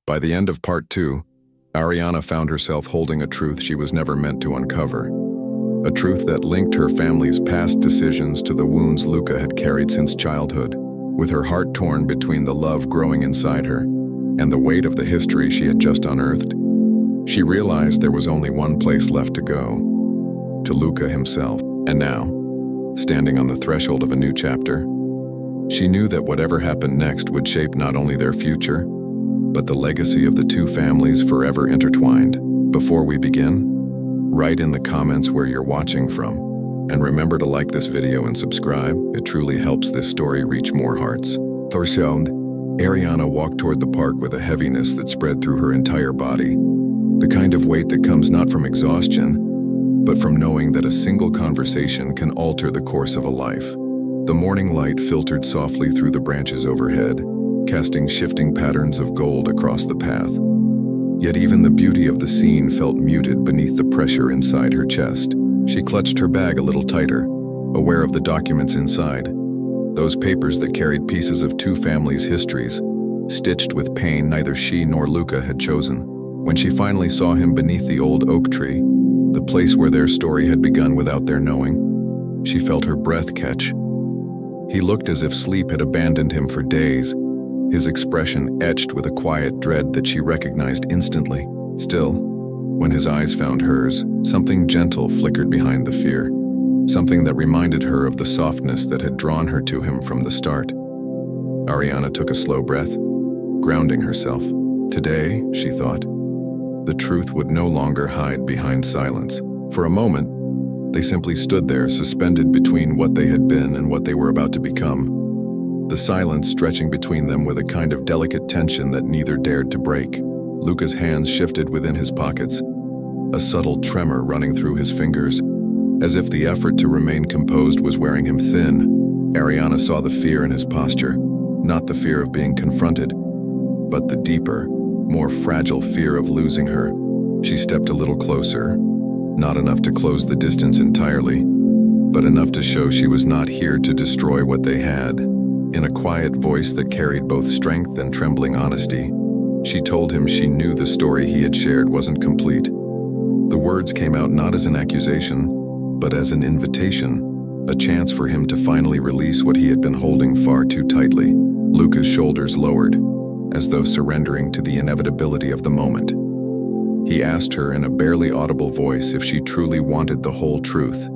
By the end of part 2, Ariana found herself holding a truth she was never meant to uncover. A truth that linked her family's past decisions to the wounds Luca had carried since childhood. With her heart torn between the love growing inside her and the weight of the history she had just unearthed, she realized there was only one place left to go: to Luca himself. And now, standing on the threshold of a new chapter, she knew that whatever happened next would shape not only their future, but the legacy of the two families forever intertwined. Before we begin, write in the comments where you're watching from, and remember to like this video and subscribe. It truly helps this story reach more hearts. Thorsheld, Ariana walked toward the park with a heaviness that spread through her entire body, the kind of weight that comes not from exhaustion, but from knowing that a single conversation can alter the course of a life. The morning light filtered softly through the branches overhead, casting shifting patterns of gold across the path. Yet even the beauty of the scene felt muted beneath the pressure inside her chest. She clutched her bag a little tighter, aware of the documents inside. Those papers that carried pieces of two families' histories, stitched with pain neither she nor Luca had chosen. When she finally saw him beneath the old oak tree, the place where their story had begun without their knowing, she felt her breath catch. He looked as if sleep had abandoned him for days, his expression etched with a quiet dread that she recognized instantly. Still, when his eyes found hers, something gentle flickered behind the fear, something that reminded her of the softness that had drawn her to him from the start. Ariana took a slow breath, grounding herself. Today, she thought, the truth would no longer hide behind silence. For a moment, they simply stood there, suspended between what they had been and what they were about to become, the silence stretching between them with a kind of delicate tension that neither dared to break. Luca's hands shifted within his pockets, a subtle tremor running through his fingers, as if the effort to remain composed was wearing him thin. Ariana saw the fear in his posture, not the fear of being confronted, but the deeper, more fragile fear of losing her. She stepped a little closer, not enough to close the distance entirely, but enough to show she was not here to destroy what they had. In a quiet voice that carried both strength and trembling honesty, she told him she knew the story he had shared wasn't complete. The words came out not as an accusation, but as an invitation, a chance for him to finally release what he had been holding far too tightly. Luca's shoulders lowered, as though surrendering to the inevitability of the moment. He asked her in a barely audible voice if she truly wanted the whole truth,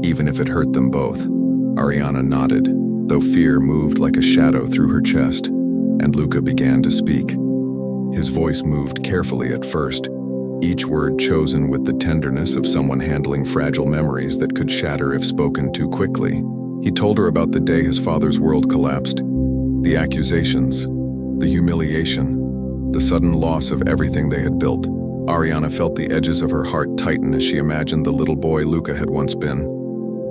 even if it hurt them both. Ariana nodded, though fear moved like a shadow through her chest, and Luca began to speak. His voice moved carefully at first, each word chosen with the tenderness of someone handling fragile memories that could shatter if spoken too quickly. He told her about the day his father's world collapsed, the accusations, the humiliation, the sudden loss of everything they had built. Ariana felt the edges of her heart tighten as she imagined the little boy Luca had once been,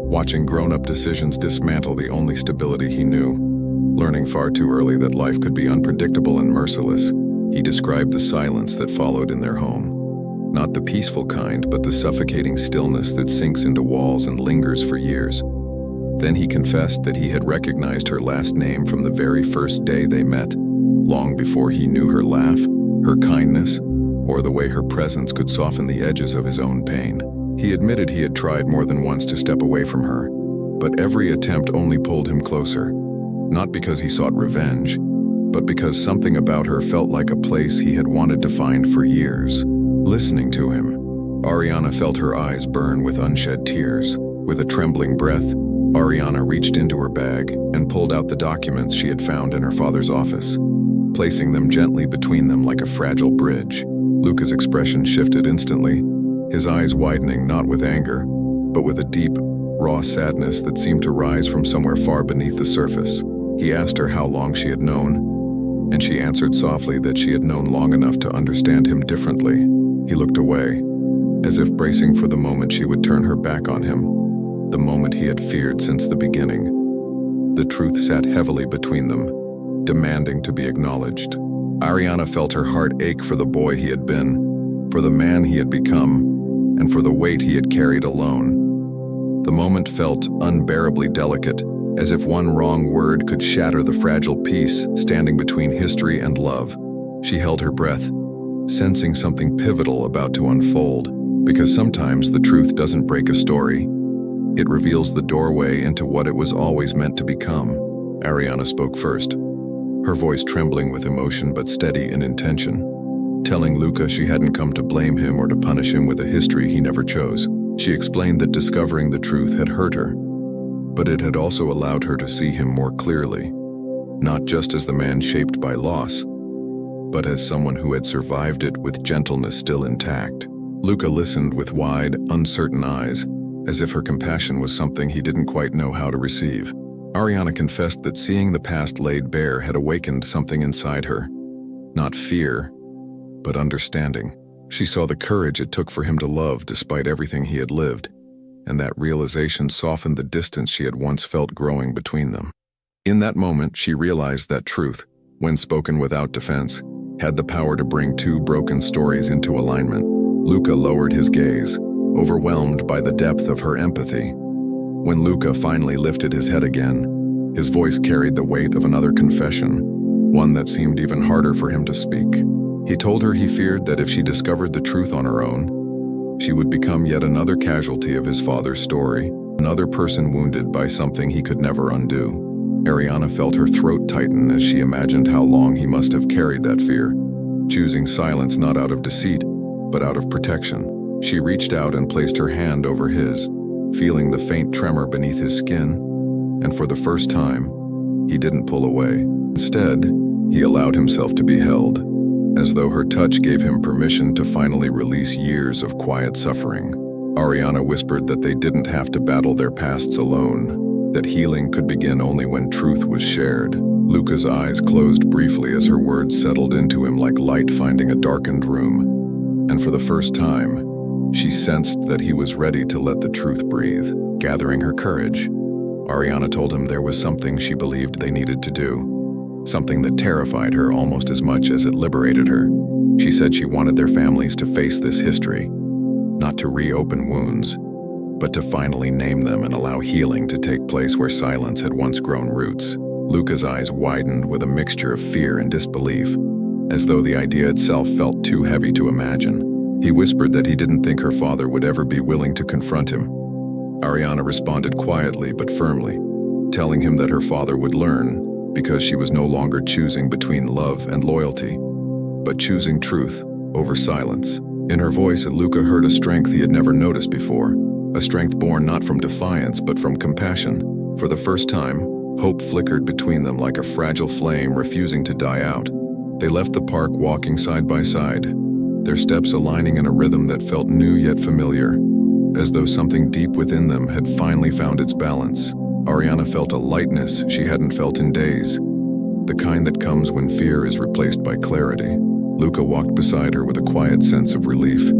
watching grown-up decisions dismantle the only stability he knew, learning far too early that life could be unpredictable and merciless. He described the silence that followed in their home. Not the peaceful kind, but the suffocating stillness that sinks into walls and lingers for years. Then he confessed that he had recognized her last name from the very first day they met, long before he knew her laugh, her kindness, or the way her presence could soften the edges of his own pain. He admitted he had tried more than once to step away from her, but every attempt only pulled him closer, not because he sought revenge, but because something about her felt like a place he had wanted to find for years. Listening to him, Ariana felt her eyes burn with unshed tears. With a trembling breath, Ariana reached into her bag and pulled out the documents she had found in her father's office, placing them gently between them like a fragile bridge. Luca's expression shifted instantly, his eyes widening not with anger, but with a deep, raw sadness that seemed to rise from somewhere far beneath the surface. He asked her how long she had known, and she answered softly that she had known long enough to understand him differently. He looked away, as if bracing for the moment she would turn her back on him, the moment he had feared since the beginning. The truth sat heavily between them, demanding to be acknowledged. Ariana felt her heart ache for the boy he had been, for the man he had become, and for the weight he had carried alone. The moment felt unbearably delicate, as if one wrong word could shatter the fragile peace standing between history and love. She held her breath, sensing something pivotal about to unfold, because sometimes the truth doesn't break a story. It reveals the doorway into what it was always meant to become. Ariana spoke first, her voice trembling with emotion but steady in intention, telling Luca she hadn't come to blame him or to punish him with a history he never chose. She explained that discovering the truth had hurt her, but it had also allowed her to see him more clearly, not just as the man shaped by loss, but as someone who had survived it with gentleness still intact. Luca listened with wide, uncertain eyes, as if her compassion was something he didn't quite know how to receive. Ariana confessed that seeing the past laid bare had awakened something inside her. Not fear, but understanding. She saw the courage it took for him to love despite everything he had lived, and that realization softened the distance she had once felt growing between them. In that moment, she realized that truth, when spoken without defense, had the power to bring two broken stories into alignment. Luca lowered his gaze, overwhelmed by the depth of her empathy. When Luca finally lifted his head again, his voice carried the weight of another confession, one that seemed even harder for him to speak. He told her he feared that if she discovered the truth on her own, she would become yet another casualty of his father's story, another person wounded by something he could never undo. Ariana felt her throat tighten as she imagined how long he must have carried that fear, choosing silence not out of deceit, but out of protection. She reached out and placed her hand over his, feeling the faint tremor beneath his skin, and for the first time, he didn't pull away. Instead, he allowed himself to be held, as though her touch gave him permission to finally release years of quiet suffering. Ariana whispered that they didn't have to battle their pasts alone, that healing could begin only when truth was shared. Luca's eyes closed briefly as her words settled into him like light finding a darkened room, and for the first time, she sensed that he was ready to let the truth breathe. Gathering her courage, Ariana told him there was something she believed they needed to do. Something that terrified her almost as much as it liberated her. She said she wanted their families to face this history, not to reopen wounds, but to finally name them and allow healing to take place where silence had once grown roots. Luca's eyes widened with a mixture of fear and disbelief, as though the idea itself felt too heavy to imagine. He whispered that he didn't think her father would ever be willing to confront him. Ariana responded quietly but firmly, telling him that her father would learn, because she was no longer choosing between love and loyalty, but choosing truth over silence. In her voice, Luca heard a strength he had never noticed before, a strength born not from defiance but from compassion. For the first time, hope flickered between them like a fragile flame refusing to die out. They left the park walking side by side, their steps aligning in a rhythm that felt new yet familiar, as though something deep within them had finally found its balance. Ariana felt a lightness she hadn't felt in days, the kind that comes when fear is replaced by clarity. Luca walked beside her with a quiet sense of relief,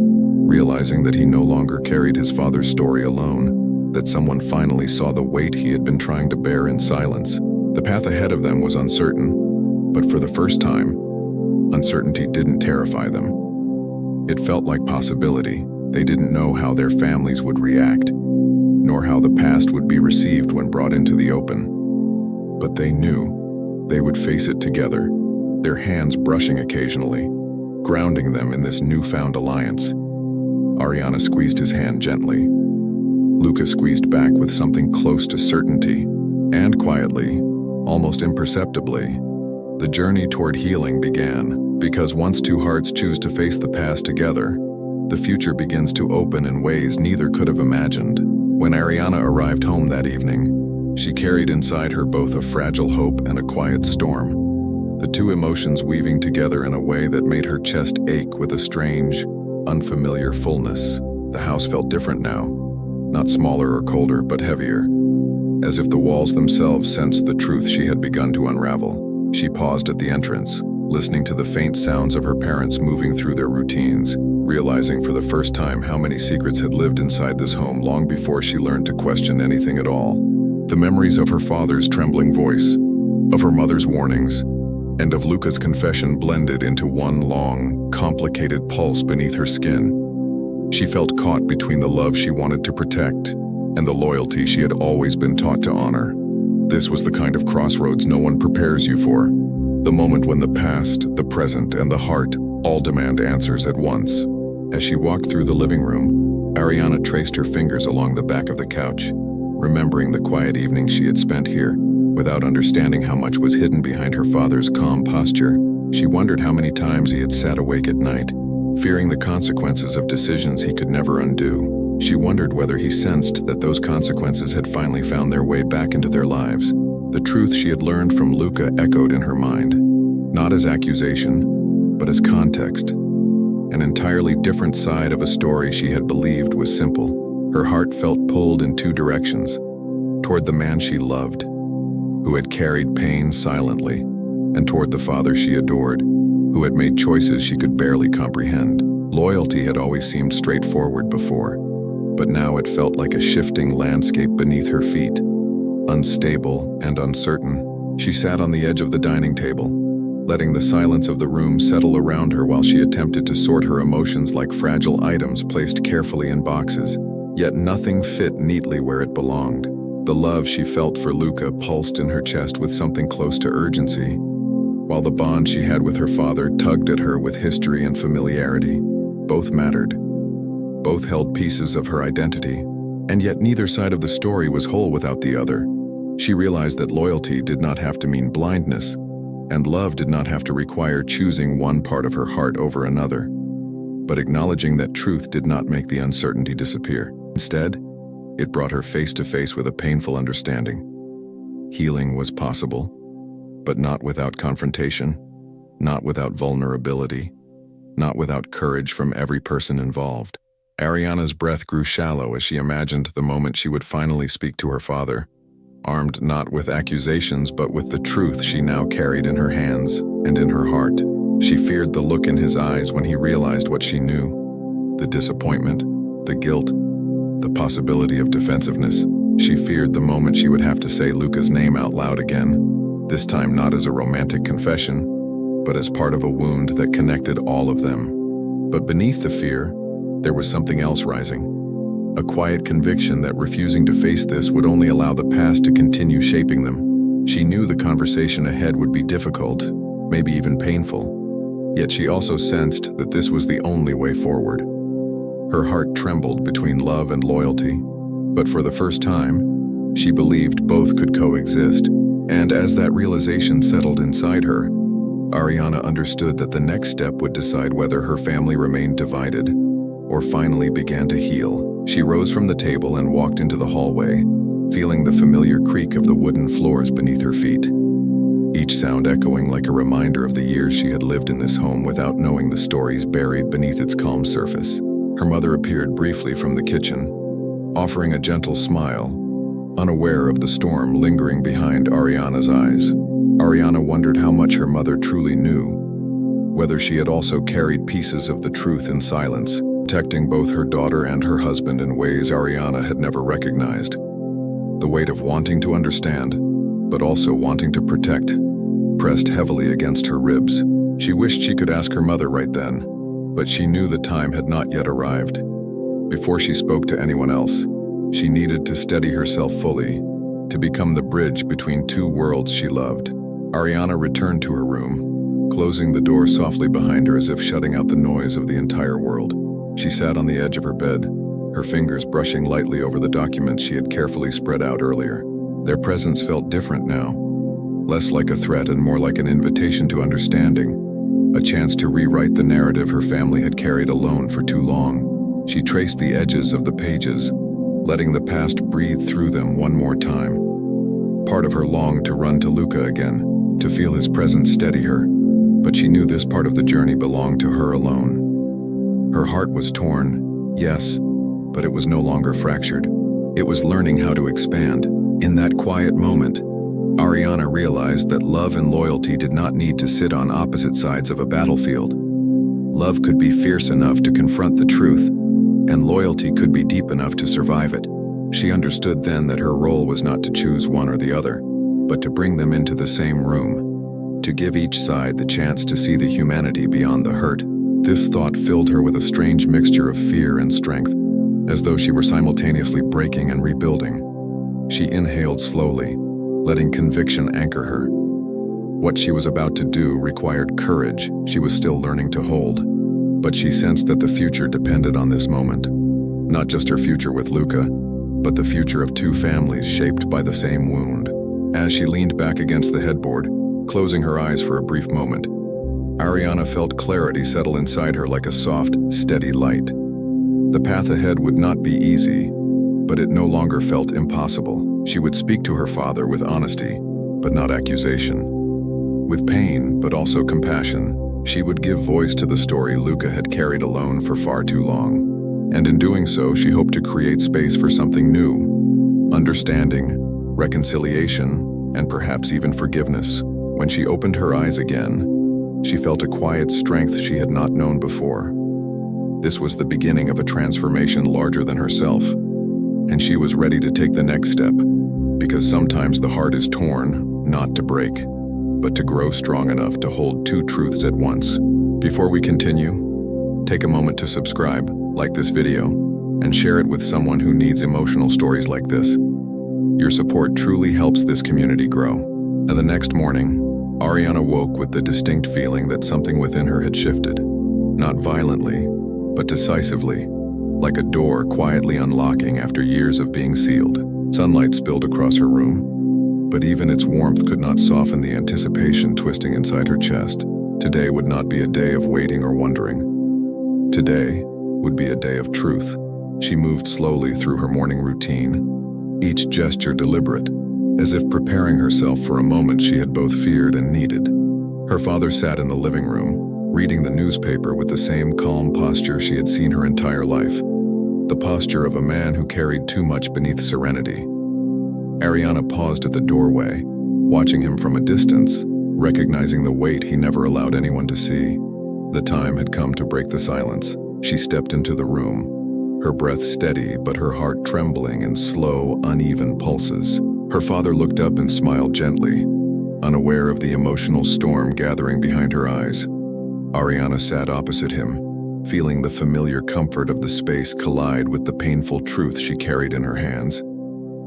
realizing that he no longer carried his father's story alone, that someone finally saw the weight he had been trying to bear in silence. The path ahead of them was uncertain, but for the first time, uncertainty didn't terrify them. It felt like possibility. They didn't know how their families would react, nor how the past would be received when brought into the open. But they knew they would face it together, their hands brushing occasionally, grounding them in this newfound alliance. Ariana squeezed his hand gently. Luca squeezed back with something close to certainty, and quietly, almost imperceptibly, the journey toward healing began, because once two hearts choose to face the past together, the future begins to open in ways neither could have imagined. When Ariana arrived home that evening, she carried inside her both a fragile hope and a quiet storm, the two emotions weaving together in a way that made her chest ache with a strange, unfamiliar fullness. The house felt different now, not smaller or colder, but heavier, as if the walls themselves sensed the truth she had begun to unravel. She paused at the entrance, listening to the faint sounds of her parents moving through their routines, realizing for the first time how many secrets had lived inside this home long before she learned to question anything at all. The memories of her father's trembling voice, of her mother's warnings, and of Luca's confession blended into one long, complicated pulse beneath her skin. She felt caught between the love she wanted to protect and the loyalty she had always been taught to honor. This was the kind of crossroads no one prepares you for. The moment when the past, the present, and the heart all demand answers at once. As she walked through the living room, Ariana traced her fingers along the back of the couch, remembering the quiet evenings she had spent here. Without understanding how much was hidden behind her father's calm posture, she wondered how many times he had sat awake at night, fearing the consequences of decisions he could never undo. She wondered whether he sensed that those consequences had finally found their way back into their lives. The truth she had learned from Luca echoed in her mind, not as accusation, but as context. An entirely different side of a story she had believed was simple. Her heart felt pulled in two directions, toward the man she loved, who had carried pain silently, and toward the father she adored, who had made choices she could barely comprehend. Loyalty had always seemed straightforward before, but now it felt like a shifting landscape beneath her feet. Unstable and uncertain, she sat on the edge of the dining table, letting the silence of the room settle around her while she attempted to sort her emotions like fragile items placed carefully in boxes. Yet nothing fit neatly where it belonged. The love she felt for Luca pulsed in her chest with something close to urgency, while the bond she had with her father tugged at her with history and familiarity. Both mattered. Both held pieces of her identity, and yet neither side of the story was whole without the other. She realized that loyalty did not have to mean blindness, and love did not have to require choosing one part of her heart over another. But acknowledging that truth did not make the uncertainty disappear. Instead, it brought her face to face with a painful understanding. Healing was possible, but not without confrontation, not without vulnerability, not without courage from every person involved. Ariana's breath grew shallow as she imagined the moment she would finally speak to her father, armed not with accusations but with the truth she now carried in her hands and in her heart. She feared the look in his eyes when he realized what she knew, the disappointment, the guilt, the possibility of defensiveness. She feared the moment she would have to say Luca's name out loud again, this time not as a romantic confession, but as part of a wound that connected all of them. But beneath the fear, there was something else rising, a quiet conviction that refusing to face this would only allow the past to continue shaping them. She knew the conversation ahead would be difficult, maybe even painful, yet she also sensed that this was the only way forward. Her heart trembled between love and loyalty, but for the first time, she believed both could coexist. And as that realization settled inside her, Ariana understood that the next step would decide whether her family remained divided or finally began to heal. She rose from the table and walked into the hallway, feeling the familiar creak of the wooden floors beneath her feet, each sound echoing like a reminder of the years she had lived in this home without knowing the stories buried beneath its calm surface. Her mother appeared briefly from the kitchen, offering a gentle smile, unaware of the storm lingering behind Ariana's eyes. Ariana wondered how much her mother truly knew, whether she had also carried pieces of the truth in silence, protecting both her daughter and her husband in ways Ariana had never recognized. The weight of wanting to understand, but also wanting to protect, pressed heavily against her ribs. She wished she could ask her mother right then, but she knew the time had not yet arrived. Before she spoke to anyone else, she needed to steady herself fully, to become the bridge between two worlds she loved. Ariana returned to her room, closing the door softly behind her as if shutting out the noise of the entire world. She sat on the edge of her bed, her fingers brushing lightly over the documents she had carefully spread out earlier. Their presence felt different now, less like a threat and more like an invitation to understanding, a chance to rewrite the narrative her family had carried alone for too long. She traced the edges of the pages, letting the past breathe through them one more time. Part of her longed to run to Luca again, to feel his presence steady her, but she knew this part of the journey belonged to her alone. Her heart was torn, yes, but it was no longer fractured. It was learning how to expand. In that quiet moment, Ariana realized that love and loyalty did not need to sit on opposite sides of a battlefield. Love could be fierce enough to confront the truth, and loyalty could be deep enough to survive it. She understood then that her role was not to choose one or the other, but to bring them into the same room, to give each side the chance to see the humanity beyond the hurt. This thought filled her with a strange mixture of fear and strength, as though she were simultaneously breaking and rebuilding. She inhaled slowly, letting conviction anchor her. What she was about to do required courage she was still learning to hold. But she sensed that the future depended on this moment. Not just her future with Luca, but the future of two families shaped by the same wound. As she leaned back against the headboard, closing her eyes for a brief moment, Ariana felt clarity settle inside her like a soft, steady light. The path ahead would not be easy, but it no longer felt impossible. She would speak to her father with honesty, but not accusation. With pain, but also compassion, she would give voice to the story Luca had carried alone for far too long. And in doing so, she hoped to create space for something new: understanding, reconciliation, and perhaps even forgiveness. When she opened her eyes again, she felt a quiet strength she had not known before. This was the beginning of a transformation larger than herself, and she was ready to take the next step, because sometimes the heart is torn, not to break, but to grow strong enough to hold two truths at once. Before we continue, take a moment to subscribe, like this video, and share it with someone who needs emotional stories like this. Your support truly helps this community grow. And the next morning, Ariana woke with the distinct feeling that something within her had shifted. Not violently, but decisively, like a door quietly unlocking after years of being sealed. Sunlight spilled across her room, but even its warmth could not soften the anticipation twisting inside her chest. Today would not be a day of waiting or wondering. Today would be a day of truth. She moved slowly through her morning routine, each gesture deliberate, as if preparing herself for a moment she had both feared and needed. Her father sat in the living room, reading the newspaper with the same calm posture she had seen her entire life, the posture of a man who carried too much beneath serenity. Ariana paused at the doorway, watching him from a distance, recognizing the weight he never allowed anyone to see. The time had come to break the silence. She stepped into the room, her breath steady but her heart trembling in slow, uneven pulses. Her father looked up and smiled gently, unaware of the emotional storm gathering behind her eyes. Ariana sat opposite him, feeling the familiar comfort of the space collide with the painful truth she carried in her hands.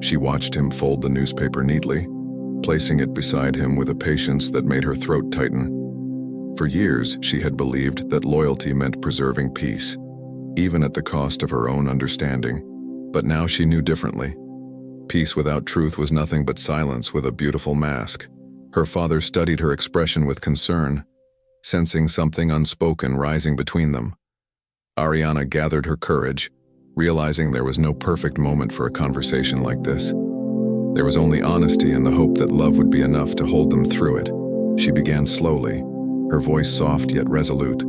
She watched him fold the newspaper neatly, placing it beside him with a patience that made her throat tighten. For years, she had believed that loyalty meant preserving peace, even at the cost of her own understanding. But now she knew differently. Peace without truth was nothing but silence with a beautiful mask. Her father studied her expression with concern, sensing something unspoken rising between them. Ariana gathered her courage, realizing there was no perfect moment for a conversation like this. There was only honesty and the hope that love would be enough to hold them through it. She began slowly, her voice soft yet resolute,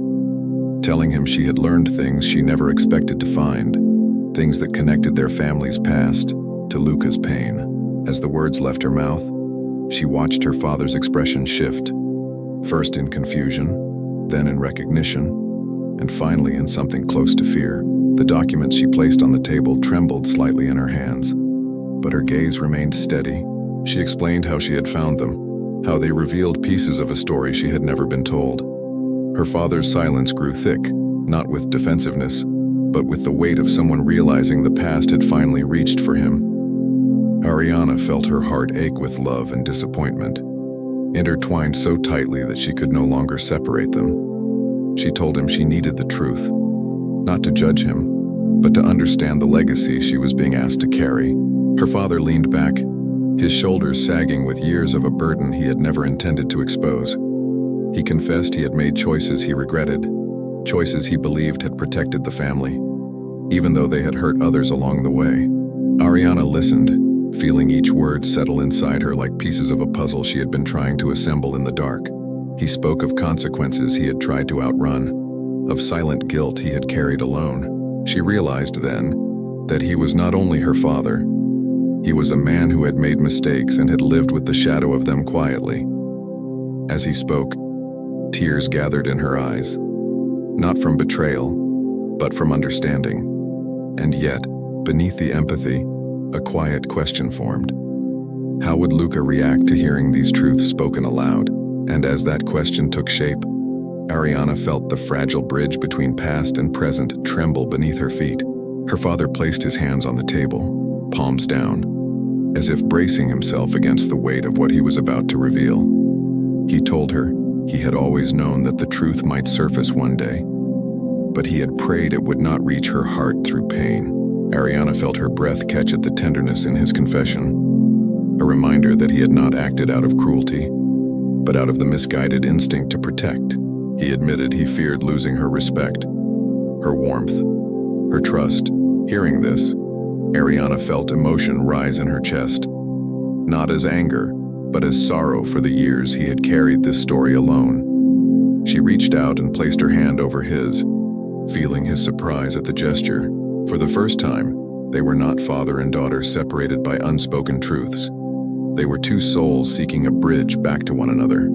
telling him she had learned things she never expected to find, things that connected their family's past to Luca's pain. As the words left her mouth, she watched her father's expression shift, first in confusion, then in recognition, and finally in something close to fear. The documents she placed on the table trembled slightly in her hands, but her gaze remained steady. She explained how she had found them, how they revealed pieces of a story she had never been told. Her father's silence grew thick, not with defensiveness, but with the weight of someone realizing the past had finally reached for him. Ariana felt her heart ache with love and disappointment, intertwined so tightly that she could no longer separate them. She told him she needed the truth, not to judge him, but to understand the legacy she was being asked to carry. Her father leaned back, his shoulders sagging with years of a burden he had never intended to expose. He confessed he had made choices he regretted, choices he believed had protected the family, even though they had hurt others along the way. Ariana listened, feeling each word settle inside her like pieces of a puzzle she had been trying to assemble in the dark. He spoke of consequences he had tried to outrun, of silent guilt he had carried alone. She realized then that he was not only her father, he was a man who had made mistakes and had lived with the shadow of them quietly. As he spoke, tears gathered in her eyes, not from betrayal, but from understanding. And yet, beneath the empathy, a quiet question formed. How would Luca react to hearing these truths spoken aloud? And as that question took shape, Ariana felt the fragile bridge between past and present tremble beneath her feet. Her father placed his hands on the table, palms down, as if bracing himself against the weight of what he was about to reveal. He told her he had always known that the truth might surface one day, but he had prayed it would not reach her heart through pain. Ariana felt her breath catch at the tenderness in his confession, a reminder that he had not acted out of cruelty, but out of the misguided instinct to protect. He admitted he feared losing her respect, her warmth, her trust. Hearing this, Ariana felt emotion rise in her chest, not as anger, but as sorrow for the years he had carried this story alone. She reached out and placed her hand over his, feeling his surprise at the gesture. For the first time, they were not father and daughter separated by unspoken truths. They were two souls seeking a bridge back to one another.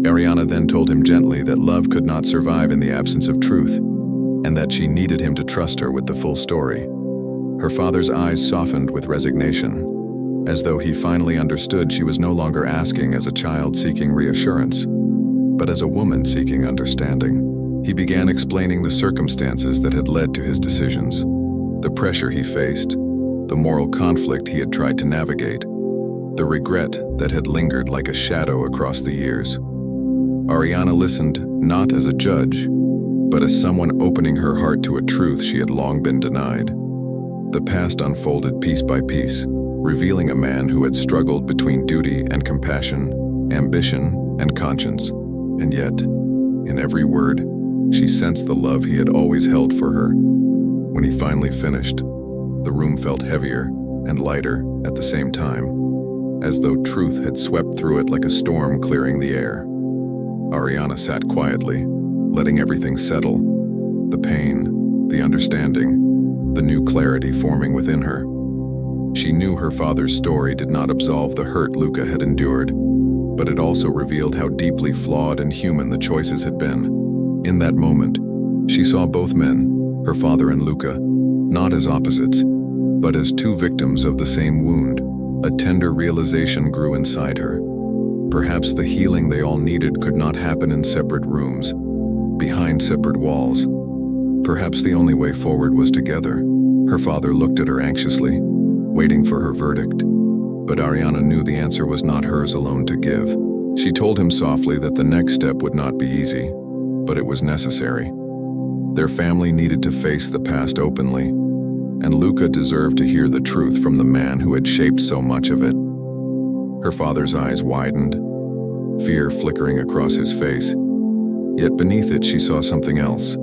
Ariana then told him gently that love could not survive in the absence of truth, and that she needed him to trust her with the full story. Her father's eyes softened with resignation, as though he finally understood she was no longer asking as a child seeking reassurance, but as a woman seeking understanding. He began explaining the circumstances that had led to his decisions, the pressure he faced, the moral conflict he had tried to navigate, the regret that had lingered like a shadow across the years. Ariana listened not as a judge, but as someone opening her heart to a truth she had long been denied. The past unfolded piece by piece, revealing a man who had struggled between duty and compassion, ambition and conscience. And yet, in every word, she sensed the love he had always held for her. When he finally finished, the room felt heavier and lighter at the same time, as though truth had swept through it like a storm clearing the air. Ariana sat quietly, letting everything settle, the pain, the understanding, the new clarity forming within her. She knew her father's story did not absolve the hurt Luca had endured, but it also revealed how deeply flawed and human the choices had been. In that moment, she saw both men, her father and Luca, not as opposites, but as two victims of the same wound. A tender realization grew inside her. Perhaps the healing they all needed could not happen in separate rooms, behind separate walls. Perhaps the only way forward was together. Her father looked at her anxiously, waiting for her verdict. But Ariana knew the answer was not hers alone to give. She told him softly that the next step would not be easy, but it was necessary. Their family needed to face the past openly, and Luca deserved to hear the truth from the man who had shaped so much of it. Her father's eyes widened, fear flickering across his face. Yet beneath it she saw something else.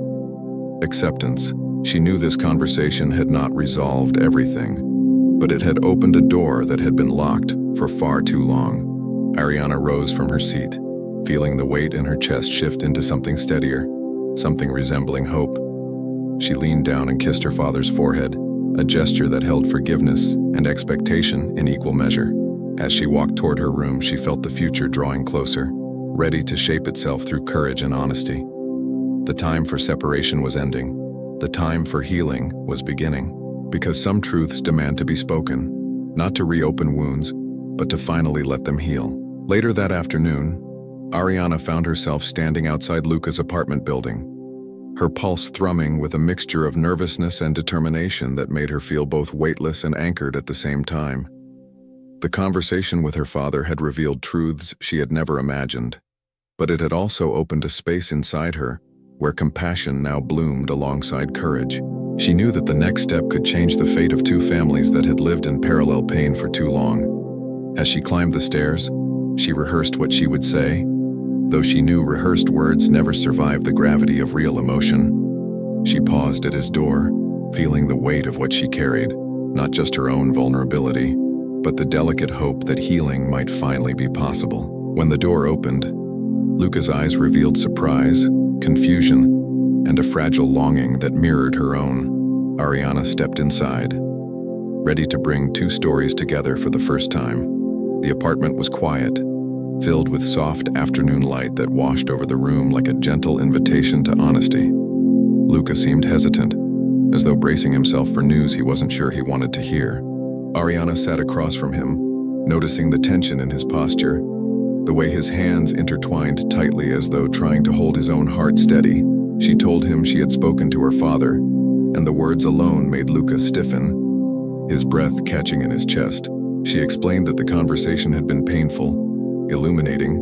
Acceptance. She knew this conversation had not resolved everything, but it had opened a door that had been locked for far too long. Ariana rose from her seat, feeling the weight in her chest shift into something steadier, something resembling hope. She leaned down and kissed her father's forehead, a gesture that held forgiveness and expectation in equal measure. As she walked toward her room, she felt the future drawing closer, ready to shape itself through courage and honesty. The time for separation was ending. The time for healing was beginning. Because some truths demand to be spoken, not to reopen wounds, but to finally let them heal. Later that afternoon, Ariana found herself standing outside Luca's apartment building, her pulse thrumming with a mixture of nervousness and determination that made her feel both weightless and anchored at the same time. The conversation with her father had revealed truths she had never imagined, but it had also opened a space inside her where compassion now bloomed alongside courage. She knew that the next step could change the fate of two families that had lived in parallel pain for too long. As she climbed the stairs, she rehearsed what she would say, though she knew rehearsed words never survive the gravity of real emotion. She paused at his door, feeling the weight of what she carried, not just her own vulnerability, but the delicate hope that healing might finally be possible. When the door opened, Luca's eyes revealed surprise, confusion, and a fragile longing that mirrored her own. Ariana stepped inside, ready to bring two stories together for the first time. The apartment was quiet, filled with soft afternoon light that washed over the room like a gentle invitation to honesty. Luca seemed hesitant, as though bracing himself for news he wasn't sure he wanted to hear. Ariana sat across from him, noticing the tension in his posture, the way his hands intertwined tightly as though trying to hold his own heart steady. She told him she had spoken to her father, and the words alone made Luca stiffen, his breath catching in his chest. She explained that the conversation had been painful, illuminating,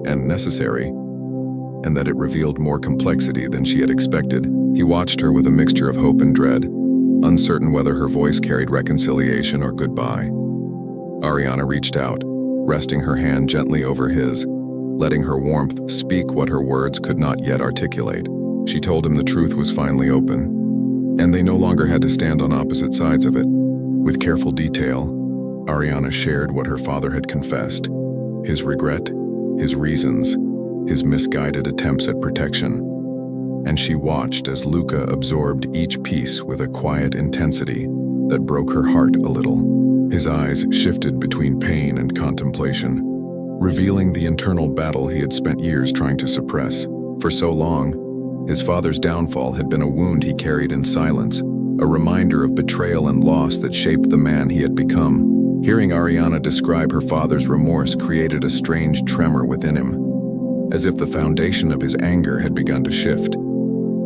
and necessary, and that it revealed more complexity than she had expected. He watched her with a mixture of hope and dread, uncertain whether her voice carried reconciliation or goodbye. Ariana reached out, resting her hand gently over his, letting her warmth speak what her words could not yet articulate. She told him the truth was finally open, and they no longer had to stand on opposite sides of it. With careful detail, Ariana shared what her father had confessed: his regret, his reasons, his misguided attempts at protection. And she watched as Luca absorbed each piece with a quiet intensity that broke her heart a little. His eyes shifted between pain and contemplation, revealing the internal battle he had spent years trying to suppress. For so long, his father's downfall had been a wound he carried in silence, a reminder of betrayal and loss that shaped the man he had become. Hearing Ariana describe her father's remorse created a strange tremor within him, as if the foundation of his anger had begun to shift.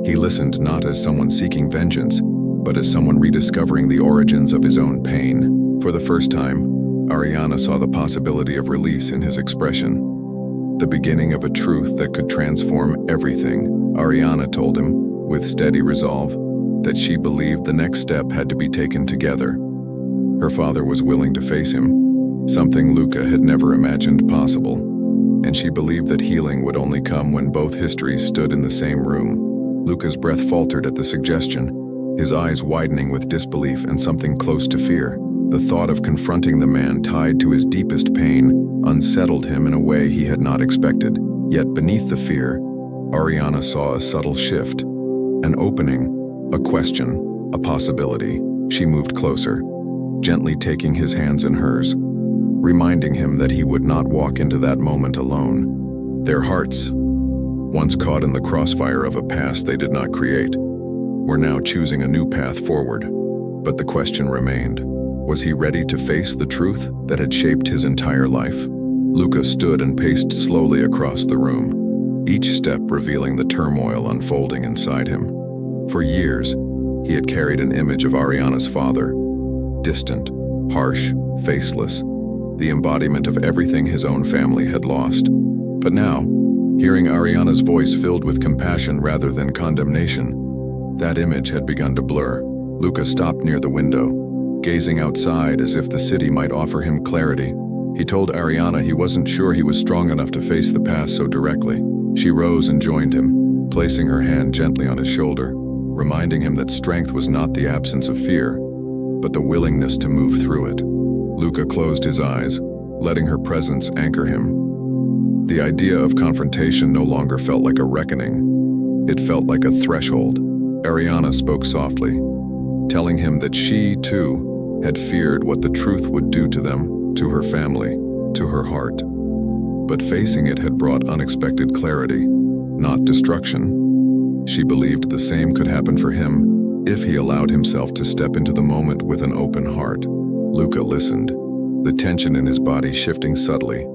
He listened not as someone seeking vengeance, but as someone rediscovering the origins of his own pain. For the first time, Ariana saw the possibility of release in his expression, the beginning of a truth that could transform everything. Ariana told him, with steady resolve, that she believed the next step had to be taken together. Her father was willing to face him, something Luca had never imagined possible, and she believed that healing would only come when both histories stood in the same room. Luca's breath faltered at the suggestion, his eyes widening with disbelief and something close to fear. The thought of confronting the man tied to his deepest pain unsettled him in a way he had not expected. Yet beneath the fear, Ariana saw a subtle shift, an opening, a question, a possibility. She moved closer, gently taking his hands in hers, reminding him that he would not walk into that moment alone. Their hearts, once caught in the crossfire of a past they did not create, were now choosing a new path forward. But the question remained: was he ready to face the truth that had shaped his entire life? Luca stood and paced slowly across the room, each step revealing the turmoil unfolding inside him. For years, he had carried an image of Ariana's father, distant, harsh, faceless, the embodiment of everything his own family had lost. But now, hearing Ariana's voice filled with compassion rather than condemnation, that image had begun to blur. Luca stopped near the window, gazing outside as if the city might offer him clarity. He told Ariana he wasn't sure he was strong enough to face the past so directly. She rose and joined him, placing her hand gently on his shoulder, reminding him that strength was not the absence of fear, but the willingness to move through it. Luca closed his eyes, letting her presence anchor him. The idea of confrontation no longer felt like a reckoning. It felt like a threshold. Ariana spoke softly, telling him that she, too, had feared what the truth would do to them, to her family, to her heart. But facing it had brought unexpected clarity, not destruction. She believed the same could happen for him if he allowed himself to step into the moment with an open heart. Luca listened, the tension in his body shifting subtly,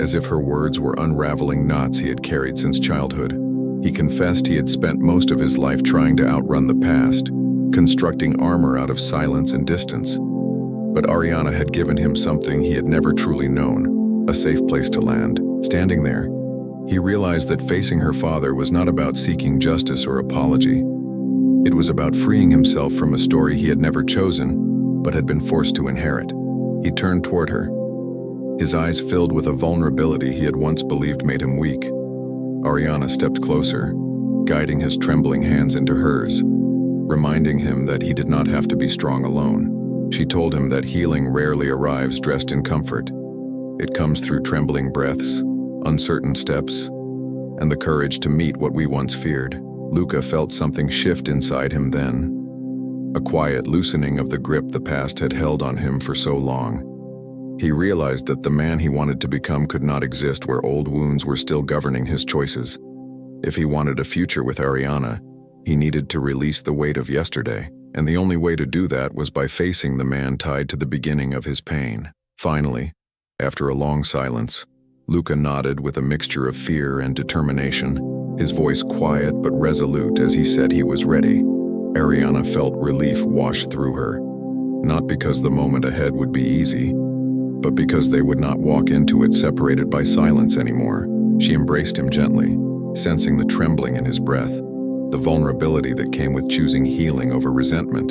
as if her words were unraveling knots he had carried since childhood. He confessed he had spent most of his life trying to outrun the past, constructing armor out of silence and distance. But Ariana had given him something he had never truly known, a safe place to land. Standing there, he realized that facing her father was not about seeking justice or apology. It was about freeing himself from a story he had never chosen, but had been forced to inherit. He turned toward her, his eyes filled with a vulnerability he had once believed made him weak. Ariana stepped closer, guiding his trembling hands into hers, reminding him that he did not have to be strong alone. She told him that healing rarely arrives dressed in comfort. It comes through trembling breaths, uncertain steps, and the courage to meet what we once feared. Luca felt something shift inside him then, a quiet loosening of the grip the past had held on him for so long. He realized that the man he wanted to become could not exist where old wounds were still governing his choices. If he wanted a future with Ariana, he needed to release the weight of yesterday, and the only way to do that was by facing the man tied to the beginning of his pain. Finally, after a long silence, Luca nodded with a mixture of fear and determination, his voice quiet but resolute as he said he was ready. Ariana felt relief wash through her, not because the moment ahead would be easy, but because they would not walk into it separated by silence anymore. She embraced him gently, sensing the trembling in his breath, the vulnerability that came with choosing healing over resentment.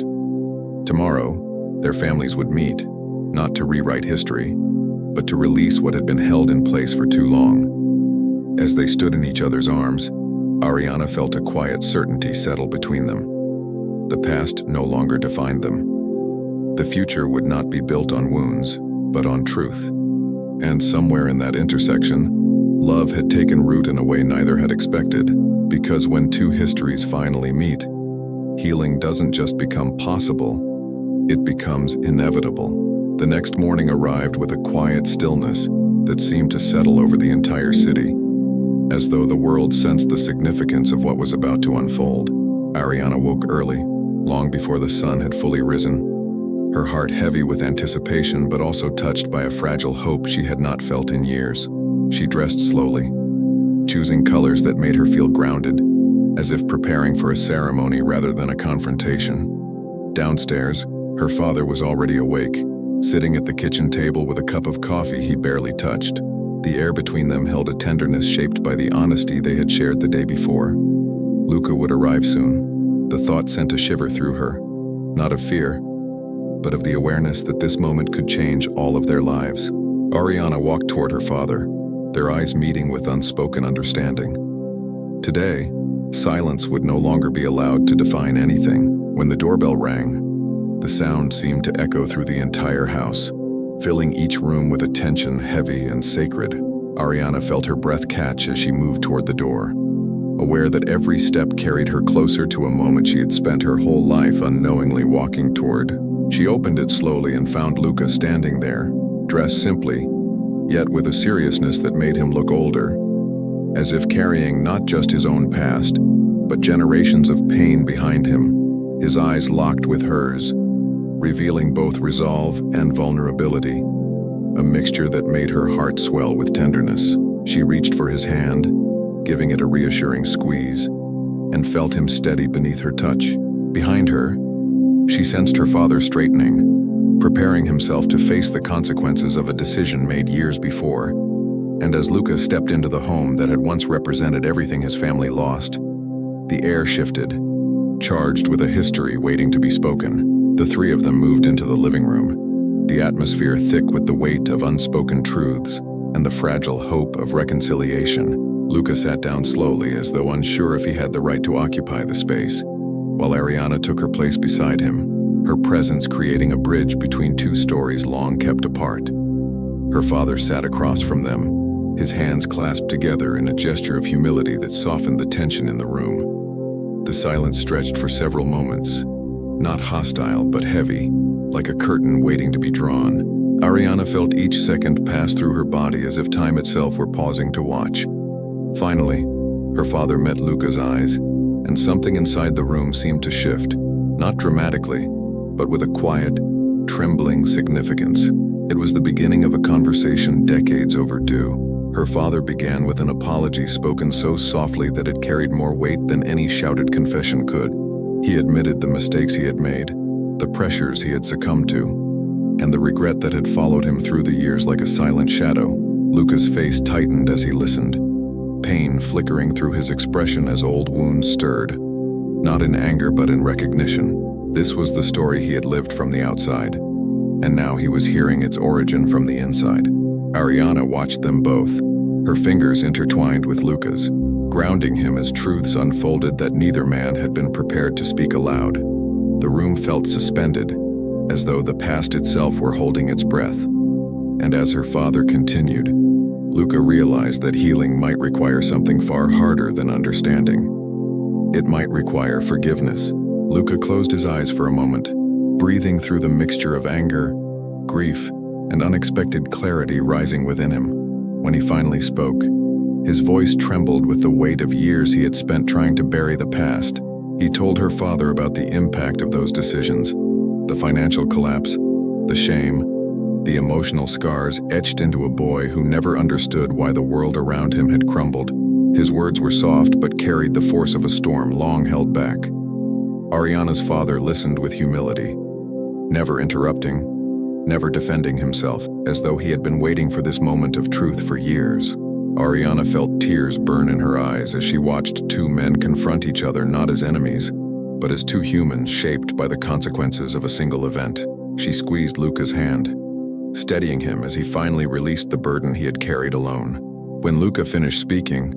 Tomorrow, their families would meet, not to rewrite history, but to release what had been held in place for too long. As they stood in each other's arms, Ariana felt a quiet certainty settle between them. The past no longer defined them. The future would not be built on wounds, but on truth. And somewhere in that intersection, love had taken root in a way neither had expected, because when two histories finally meet, healing doesn't just become possible, it becomes inevitable. The next morning arrived with a quiet stillness that seemed to settle over the entire city, as though the world sensed the significance of what was about to unfold. Ariana woke early, long before the sun had fully risen, her heart heavy with anticipation but also touched by a fragile hope she had not felt in years. She dressed slowly, choosing colors that made her feel grounded, as if preparing for a ceremony rather than a confrontation. Downstairs, her father was already awake, sitting at the kitchen table with a cup of coffee he barely touched. The air between them held a tenderness shaped by the honesty they had shared the day before. Luca would arrive soon. The thought sent a shiver through her, not of fear, but of the awareness that this moment could change all of their lives. Ariana walked toward her father, their eyes meeting with unspoken understanding. Today, silence would no longer be allowed to define anything. When the doorbell rang, the sound seemed to echo through the entire house, filling each room with a tension heavy and sacred. Ariana felt her breath catch as she moved toward the door, aware that every step carried her closer to a moment she had spent her whole life unknowingly walking toward. She opened it slowly and found Luca standing there, dressed simply, yet with a seriousness that made him look older, as if carrying not just his own past, but generations of pain behind him. His eyes locked with hers, revealing both resolve and vulnerability, a mixture that made her heart swell with tenderness. She reached for his hand, giving it a reassuring squeeze, and felt him steady beneath her touch. Behind her, she sensed her father straightening, preparing himself to face the consequences of a decision made years before. And as Luca stepped into the home that had once represented everything his family lost, the air shifted, charged with a history waiting to be spoken. The three of them moved into the living room, the atmosphere thick with the weight of unspoken truths and the fragile hope of reconciliation. Luca sat down slowly, as though unsure if he had the right to occupy the space, while Ariana took her place beside him, her presence creating a bridge between two stories long kept apart. Her father sat across from them, his hands clasped together in a gesture of humility that softened the tension in the room. The silence stretched for several moments, not hostile but heavy, like a curtain waiting to be drawn. Ariana felt each second pass through her body as if time itself were pausing to watch. Finally, her father met Luca's eyes, and something inside the room seemed to shift, not dramatically, but with a quiet, trembling significance. It was the beginning of a conversation decades overdue. Her father began with an apology spoken so softly that it carried more weight than any shouted confession could. He admitted the mistakes he had made, the pressures he had succumbed to, and the regret that had followed him through the years like a silent shadow. Luca's face tightened as he listened, pain flickering through his expression as old wounds stirred, not in anger but in recognition. This was the story he had lived from the outside, and now he was hearing its origin from the inside. Ariana watched them both, her fingers intertwined with Luca's, grounding him as truths unfolded that neither man had been prepared to speak aloud. The room felt suspended, as though the past itself were holding its breath. And as her father continued, Luca realized that healing might require something far harder than understanding. It might require forgiveness. Luca closed his eyes for a moment, breathing through the mixture of anger, grief, and unexpected clarity rising within him. When he finally spoke, his voice trembled with the weight of years he had spent trying to bury the past. He told her father about the impact of those decisions, the financial collapse, the shame, the emotional scars etched into a boy who never understood why the world around him had crumbled. His words were soft but carried the force of a storm long held back. Ariana's father listened with humility, never interrupting, never defending himself, as though he had been waiting for this moment of truth for years. Ariana felt tears burn in her eyes as she watched two men confront each other not as enemies, but as two humans shaped by the consequences of a single event. She squeezed Luca's hand, steadying him as he finally released the burden he had carried alone. When Luca finished speaking,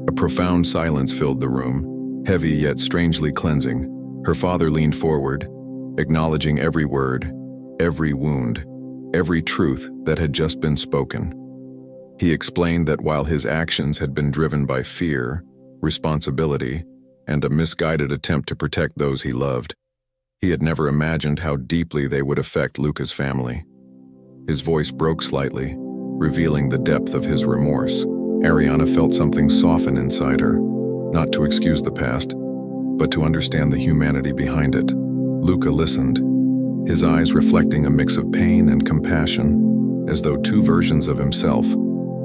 a profound silence filled the room, heavy yet strangely cleansing. Her father leaned forward, acknowledging every word, every wound, every truth that had just been spoken. He explained that while his actions had been driven by fear, responsibility, and a misguided attempt to protect those he loved, he had never imagined how deeply they would affect Luca's family. His voice broke slightly, revealing the depth of his remorse. Ariana felt something soften inside her, not to excuse the past, but to understand the humanity behind it. Luca listened, his eyes reflecting a mix of pain and compassion, as though two versions of himself,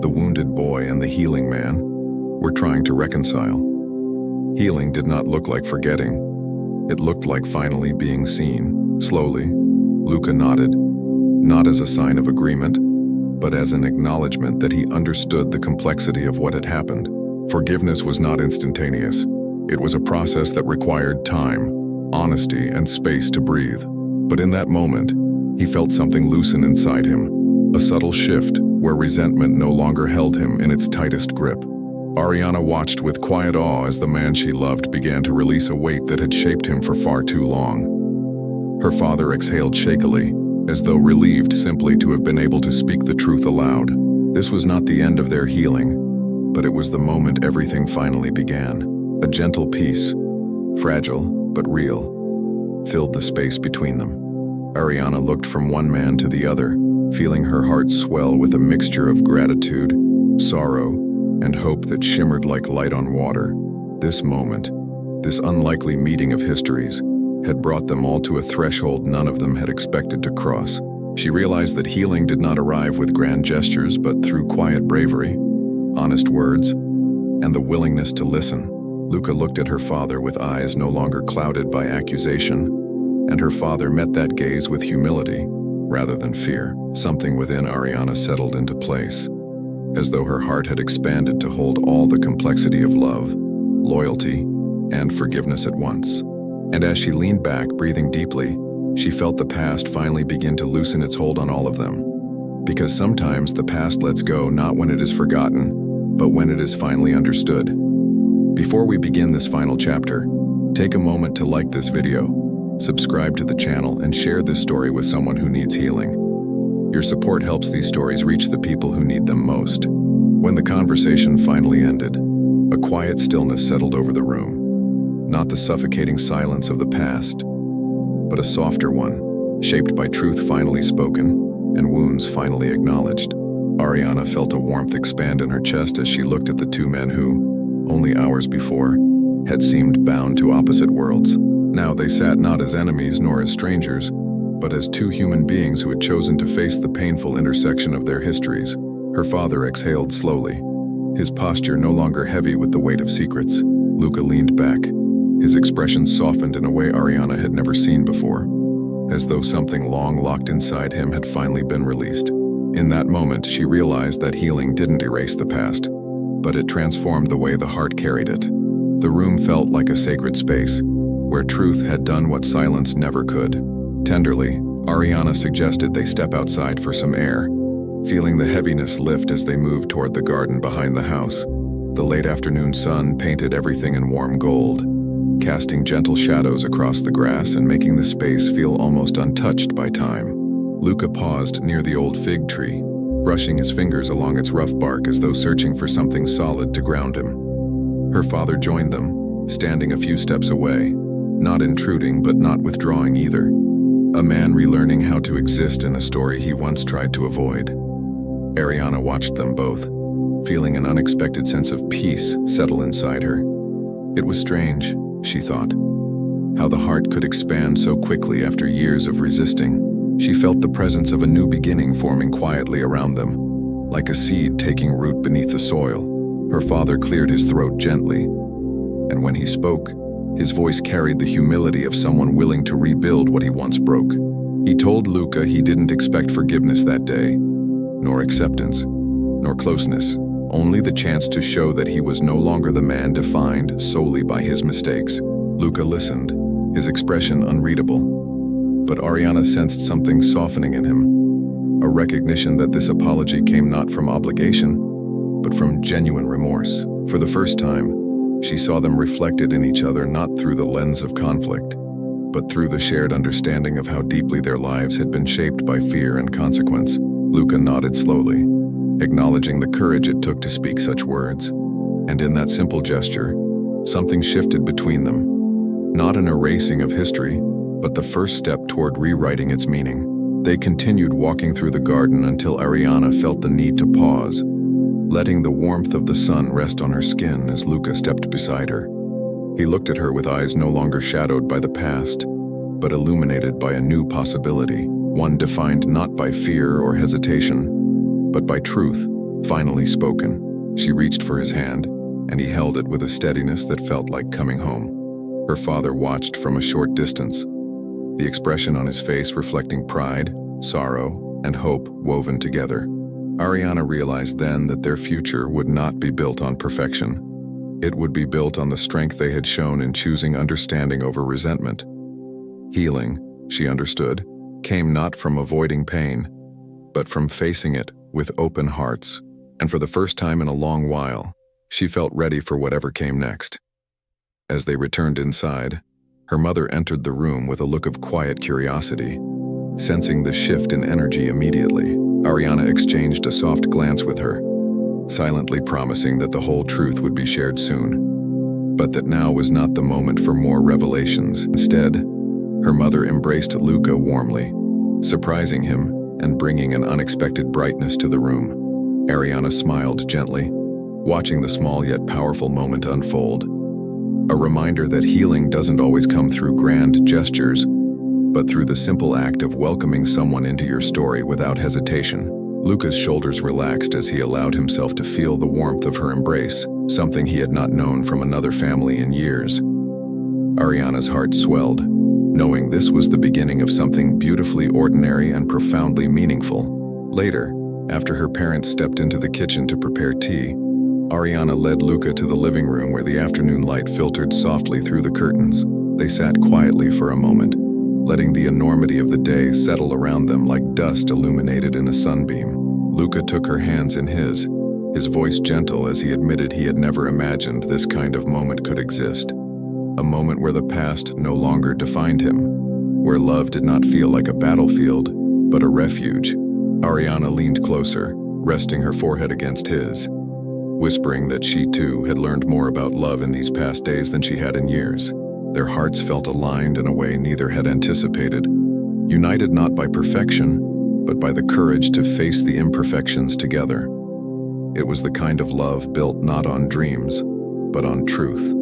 the wounded boy and the healing man, were trying to reconcile. Healing did not look like forgetting. It looked like finally being seen. Slowly, Luca nodded, not as a sign of agreement, but as an acknowledgement that he understood the complexity of what had happened. Forgiveness was not instantaneous. It was a process that required time, honesty, and space to breathe. But in that moment, he felt something loosen inside him, a subtle shift where resentment no longer held him in its tightest grip. Ariana watched with quiet awe as the man she loved began to release a weight that had shaped him for far too long. Her father exhaled shakily, as though relieved simply to have been able to speak the truth aloud. This was not the end of their healing, but it was the moment everything finally began. A gentle peace, fragile but real, filled the space between them. Ariana looked from one man to the other, feeling her heart swell with a mixture of gratitude, sorrow, and hope that shimmered like light on water. This moment, this unlikely meeting of histories, had brought them all to a threshold none of them had expected to cross. She realized that healing did not arrive with grand gestures, but through quiet bravery, honest words, and the willingness to listen. Luca looked at her father with eyes no longer clouded by accusation, and her father met that gaze with humility rather than fear. Something within Ariana settled into place, as though her heart had expanded to hold all the complexity of love, loyalty, and forgiveness at once. And as she leaned back, breathing deeply, she felt the past finally begin to loosen its hold on all of them. Because sometimes the past lets go not when it is forgotten, but when it is finally understood. Before we begin this final chapter, take a moment to like this video, subscribe to the channel, and share this story with someone who needs healing. Your support helps these stories reach the people who need them most. When the conversation finally ended, a quiet stillness settled over the room. Not the suffocating silence of the past, but a softer one, shaped by truth finally spoken and wounds finally acknowledged. Ariana felt a warmth expand in her chest as she looked at the two men who, only hours before, had seemed bound to opposite worlds. Now they sat not as enemies nor as strangers, but as two human beings who had chosen to face the painful intersection of their histories. Her father exhaled slowly, his posture no longer heavy with the weight of secrets. Luca leaned back, his expression softened in a way Ariana had never seen before, as though something long locked inside him had finally been released. In that moment, she realized that healing didn't erase the past, but it transformed the way the heart carried it. The room felt like a sacred space, where truth had done what silence never could. Tenderly, Ariana suggested they step outside for some air, feeling the heaviness lift as they moved toward the garden behind the house. The late afternoon sun painted everything in warm gold, casting gentle shadows across the grass and making the space feel almost untouched by time. Luca paused near the old fig tree, brushing his fingers along its rough bark as though searching for something solid to ground him. Her father joined them, standing a few steps away, not intruding but not withdrawing either. A man relearning how to exist in a story he once tried to avoid. Ariana watched them both, feeling an unexpected sense of peace settle inside her. It was strange, she thought, how the heart could expand so quickly after years of resisting. She felt the presence of a new beginning forming quietly around them, like a seed taking root beneath the soil. Her father cleared his throat gently, and when he spoke, his voice carried the humility of someone willing to rebuild what he once broke. He told Luca he didn't expect forgiveness that day, nor acceptance, nor closeness, only the chance to show that he was no longer the man defined solely by his mistakes. Luca listened, his expression unreadable. But Ariana sensed something softening in him, a recognition that this apology came not from obligation, but from genuine remorse. For the first time, she saw them reflected in each other not through the lens of conflict, but through the shared understanding of how deeply their lives had been shaped by fear and consequence. Luca nodded slowly, acknowledging the courage it took to speak such words. And in that simple gesture, something shifted between them. Not an erasing of history, but the first step toward rewriting its meaning. They continued walking through the garden until Ariana felt the need to pause, letting the warmth of the sun rest on her skin as Luca stepped beside her. He looked at her with eyes no longer shadowed by the past, but illuminated by a new possibility, one defined not by fear or hesitation, but by truth, finally spoken. She reached for his hand, and he held it with a steadiness that felt like coming home. Her father watched from a short distance, the expression on his face reflecting pride, sorrow, and hope woven together. Ariana realized then that their future would not be built on perfection. It would be built on the strength they had shown in choosing understanding over resentment. Healing, she understood, came not from avoiding pain, but from facing it with open hearts. And for the first time in a long while, she felt ready for whatever came next. As they returned inside, her mother entered the room with a look of quiet curiosity. Sensing the shift in energy immediately, Ariana exchanged a soft glance with her, silently promising that the whole truth would be shared soon, but that now was not the moment for more revelations. Instead, her mother embraced Luca warmly, surprising him and bringing an unexpected brightness to the room. Ariana smiled gently, watching the small yet powerful moment unfold. A reminder that healing doesn't always come through grand gestures, but through the simple act of welcoming someone into your story without hesitation. Luca's shoulders relaxed as he allowed himself to feel the warmth of her embrace, something he had not known from another family in years. Ariana's heart swelled, knowing this was the beginning of something beautifully ordinary and profoundly meaningful. Later, after her parents stepped into the kitchen to prepare tea, Ariana led Luca to the living room where the afternoon light filtered softly through the curtains. They sat quietly for a moment, letting the enormity of the day settle around them like dust illuminated in a sunbeam. Luca took her hands in his voice gentle as he admitted he had never imagined this kind of moment could exist. A moment where the past no longer defined him, where love did not feel like a battlefield, but a refuge. Ariana leaned closer, resting her forehead against his, whispering that she too had learned more about love in these past days than she had in years. Their hearts felt aligned in a way neither had anticipated, united not by perfection, but by the courage to face the imperfections together. It was the kind of love built not on dreams, but on truth.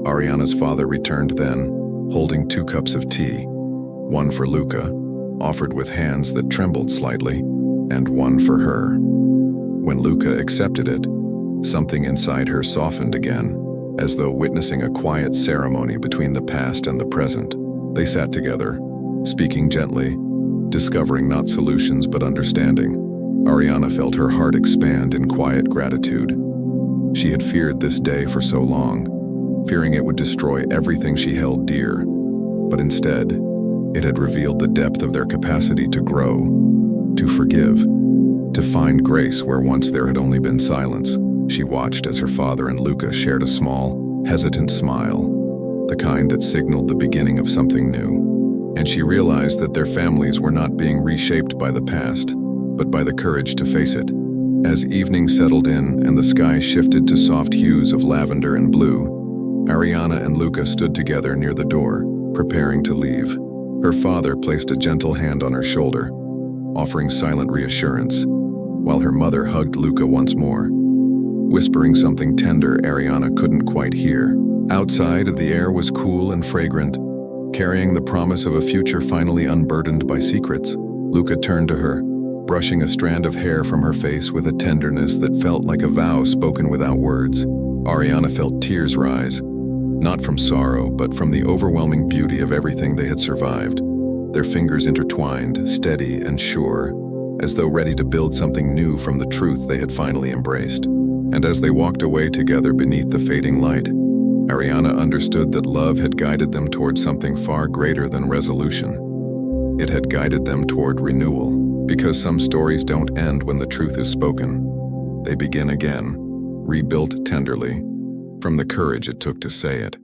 Ariana's father returned then, holding 2 cups of tea, one for Luca, offered with hands that trembled slightly, and one for her. When Luca accepted it, something inside her softened again, as though witnessing a quiet ceremony between the past and the present. They sat together, speaking gently, discovering not solutions but understanding. Ariana felt her heart expand in quiet gratitude. She had feared this day for so long, fearing it would destroy everything she held dear. But instead, it had revealed the depth of their capacity to grow, to forgive, to find grace where once there had only been silence. She watched as her father and Luca shared a small, hesitant smile, the kind that signaled the beginning of something new. And she realized that their families were not being reshaped by the past, but by the courage to face it. As evening settled in and the sky shifted to soft hues of lavender and blue, Ariana and Luca stood together near the door, preparing to leave. Her father placed a gentle hand on her shoulder, offering silent reassurance, while her mother hugged Luca once more, whispering something tender Ariana couldn't quite hear. Outside, the air was cool and fragrant, carrying the promise of a future finally unburdened by secrets. Luca turned to her, brushing a strand of hair from her face with a tenderness that felt like a vow spoken without words. Ariana felt tears rise, not from sorrow, but from the overwhelming beauty of everything they had survived. Their fingers intertwined, steady and sure, as though ready to build something new from the truth they had finally embraced. And as they walked away together beneath the fading light, Ariana understood that love had guided them toward something far greater than resolution. It had guided them toward renewal, because some stories don't end when the truth is spoken. They begin again, rebuilt tenderly, from the courage it took to say it.